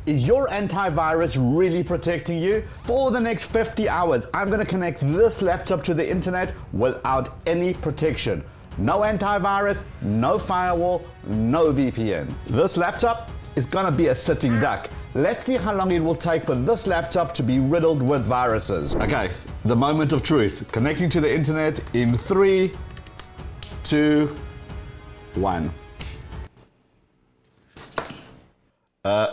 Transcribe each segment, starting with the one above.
Is your antivirus really protecting you? For the next 50 hours, I'm going to connect this laptop to the internet without any protection. No antivirus, no firewall, no VPN. This laptop is going to be a sitting duck. Let's see how long it will take for this laptop to be riddled with viruses. Okay, the moment of truth. Connecting to the internet in 3, 2, 1.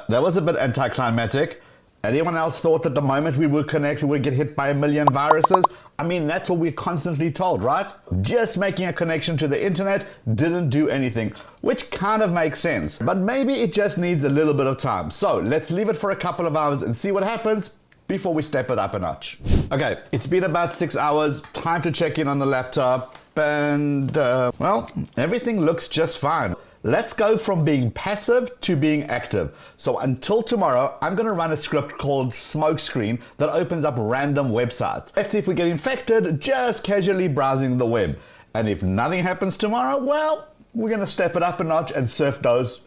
That was a bit anticlimactic. Anyone else thought that the moment we would connect, we would get hit by 1 million viruses? I mean, that's what we're constantly told, right? Just making a connection to the internet didn't do anything, which kind of makes sense. But maybe it just needs a little bit of time. So let's leave it for a couple of hours and see what happens before we step it up a notch. Okay, it's been about 6 hours. Time to check in on the laptop. And, well, everything looks just fine. Let's go from being passive to being active. So until tomorrow, I'm going to run a script called Smokescreen that opens up random websites. Let's see if we get infected just casually browsing the web. And if nothing happens tomorrow, well, we're going to step it up a notch and surf those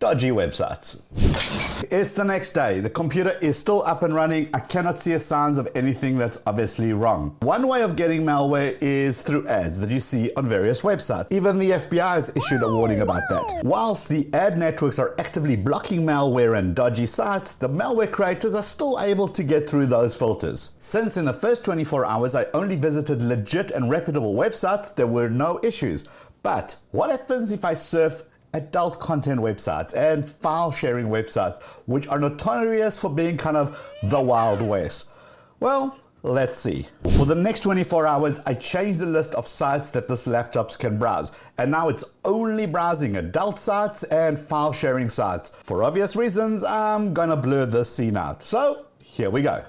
dodgy websites. It's the next day. The computer is still up and running. I cannot see signs of anything that's obviously wrong. One way of getting malware is through ads that you see on various websites. Even the FBI has issued a warning about that. Whilst the ad networks are actively blocking malware and dodgy sites, the malware creators are still able to get through those filters. Since in the first 24 hours I only visited legit and reputable websites, there were no issues. But what happens if I surf adult content websites and file sharing websites, which are notorious for being kind of the Wild West? Well, let's see. For the next 24 hours, I changed the list of sites that this laptop can browse. And now it's only browsing adult sites and file sharing sites. For obvious reasons, I'm gonna blur this scene out. So here we go.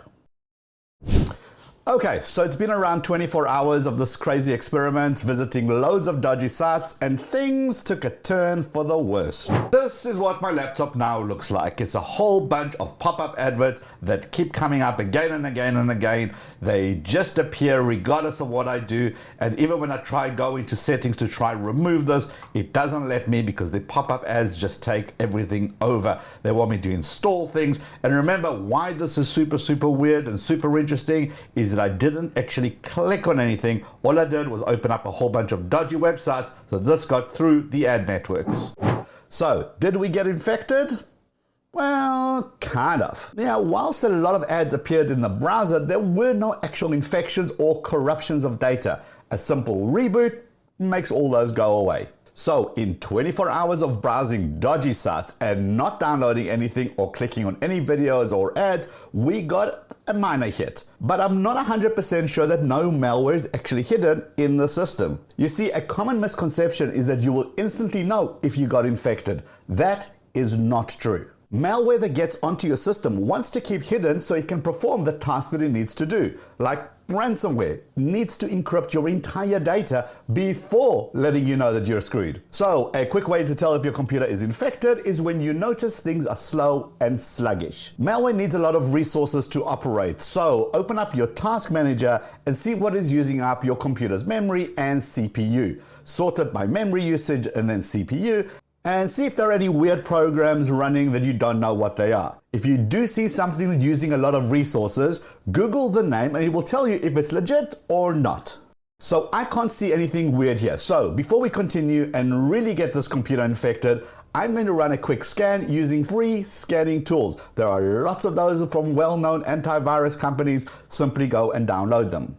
Okay, so it's been around 24 hours of this crazy experiment, visiting loads of dodgy sites, and things took a turn for the worse. This is what my laptop now looks like. It's a whole bunch of pop-up adverts that keep coming up again and again and again. They just appear regardless of what I do, and even when I try going to settings to try remove this, it doesn't let me because the pop-up ads just take everything over. They want me to install things, and remember why this is super weird and super interesting is that I didn't actually click on anything. All I did was open up a whole bunch of dodgy websites, so this got through the ad networks. So, did we get infected? Well, kind of. Now, whilst a lot of ads appeared in the browser, there were no actual infections or corruptions of data. A simple reboot makes all those go away. So, in 24 hours of browsing dodgy sites and not downloading anything or clicking on any videos or ads, we got a minor hit. But I'm not 100% sure that no malware is actually hidden in the system. You see, a common misconception is that you will instantly know if you got infected. That is not true. Malware that gets onto your system wants to keep hidden so it can perform the task that it needs to do. Like ransomware needs to encrypt your entire data before letting you know that you're screwed. So a quick way to tell if your computer is infected is when you notice things are slow and sluggish. Malware needs a lot of resources to operate, so open up your task manager and see what is using up your computer's memory and CPU. Sort it by memory usage and then CPU, and see if there are any weird programs running that you don't know what they are. If you do see something that's using a lot of resources, Google the name and it will tell you if it's legit or not. So I can't see anything weird here. So before we continue and really get this computer infected, I'm going to run a quick scan using free scanning tools. There are lots of those from well-known antivirus companies. Simply go and download them.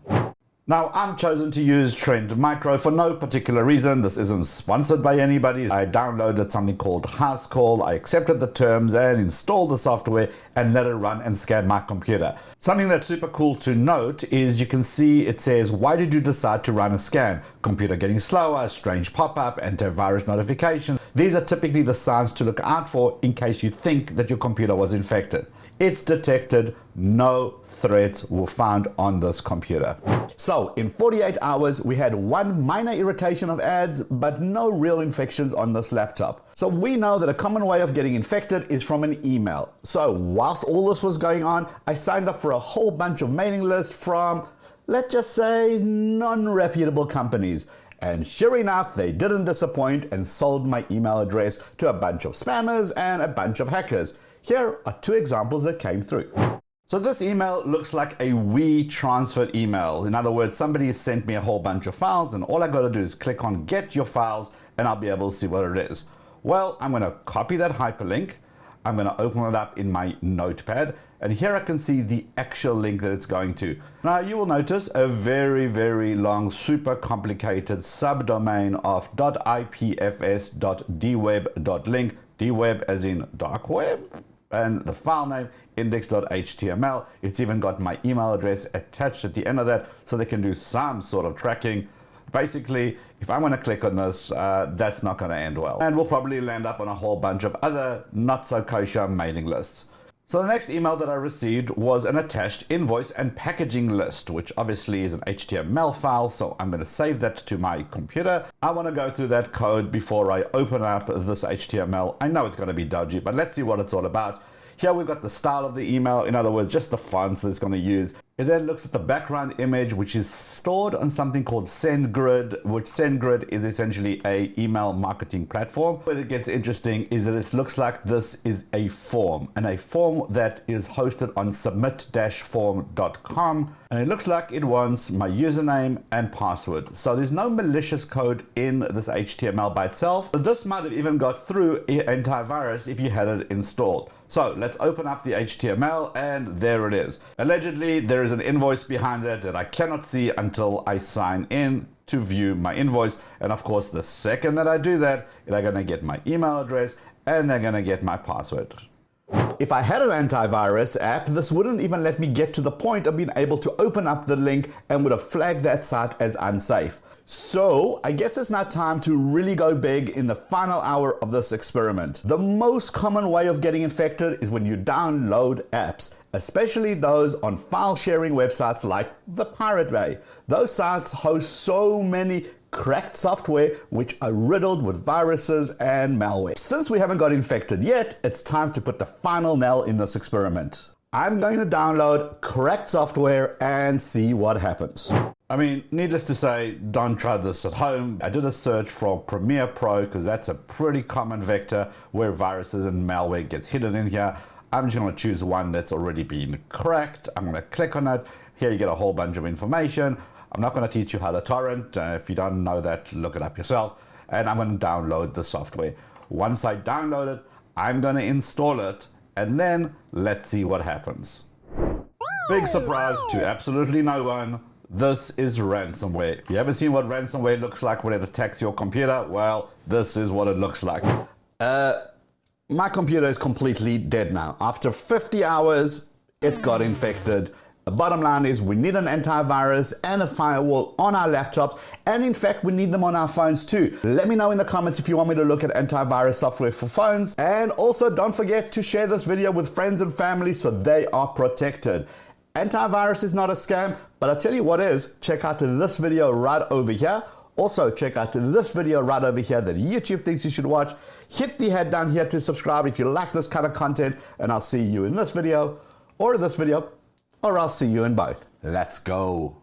Now, I've chosen to use Trend Micro for no particular reason. This isn't sponsored by anybody. I downloaded something called House Call. I accepted the terms and installed the software and let it run and scan my computer. Something that's super cool to note is you can see it says, why did you decide to run a scan? Computer getting slower, strange pop-up, antivirus notifications. These are typically the signs to look out for in case you think that your computer was infected. It's detected, no threats were found on this computer. So in 48 hours, we had one minor irritation of ads, but no real infections on this laptop. So we know that a common way of getting infected is from an email. So whilst all this was going on, I signed up for a whole bunch of mailing lists from, let's just say, non-reputable companies. And sure enough, they didn't disappoint and sold my email address to a bunch of spammers and a bunch of hackers. Here are two examples that came through. So this email looks like a WeTransfer email. In other words, somebody sent me a whole bunch of files and all I got to do is click on get your files and I'll be able to see what it is. Well, I'm going to copy that hyperlink. I'm going to open it up in my notepad and here I can see the actual link that it's going to. Now you will notice a very, very long, super complicated subdomain of .ipfs.dweb.link, dweb as in dark web, and the file name index.html. It's even got my email address attached at the end of that so they can do some sort of tracking. Basically, if I want to click on this, that's not going to end well. And we'll probably land up on a whole bunch of other not so kosher mailing lists. So the next email that I received was an attached invoice and packaging list, which obviously is an HTML file. So I'm going to save that to my computer. I want to go through that code before I open up this HTML. I know it's going to be dodgy, but let's see what it's all about. Here we've got the style of the email, in other words, just the fonts that it's going to use. It then looks at the background image, which is stored on something called SendGrid, which SendGrid is essentially a email marketing platform. Where it gets interesting is that it looks like this is a form, and a form that is hosted on submit-form.com. And it looks like it wants my username and password. So there's no malicious code in this HTML by itself. But this might have even got through antivirus if you had it installed. So let's open up the HTML and there it is. Allegedly, there is an invoice behind that I cannot see until I sign in to view my invoice. And of course, the second that I do that, they're gonna get my email address and they're gonna get my password. If I had an antivirus app, this wouldn't even let me get to the point of being able to open up the link and would have flagged that site as unsafe. So I guess it's now time to really go big in the final hour of this experiment. The most common way of getting infected is when you download apps, especially those on file sharing websites like the Pirate Bay. Those sites host so many cracked software which are riddled with viruses and malware. Since we haven't got infected yet, it's time to put the final nail in this experiment. I'm going to download cracked software and see what happens. I mean, needless to say, don't try this at home. I did a search for Premiere Pro because that's a pretty common vector where viruses and malware gets hidden in here. I'm just going to choose one that's already been cracked. I'm going to click on it. Here you get a whole bunch of information. I'm not going to teach you how to torrent. If you don't know that, look it up yourself. And I'm going to download the software. Once I download it, I'm going to install it. And then let's see what happens. Big surprise to absolutely no one. This is ransomware. If you haven't seen what ransomware looks like when it attacks your computer, well, this is what it looks like. My computer is completely dead now. After 50 hours, it's got infected. The bottom line is we need an antivirus and a firewall on our laptops, and in fact we need them on our phones too. Let me know in the comments if you want me to look at antivirus software for phones, and also don't forget to share this video with friends and family so they are protected. Antivirus is not a scam, but I'll tell you what is. Check out this video right over here. Also check out this video right over here that YouTube thinks you should watch. Hit the head down here to subscribe if you like this kind of content, and I'll see you in this video or this video, or I'll see you in both. Let's go.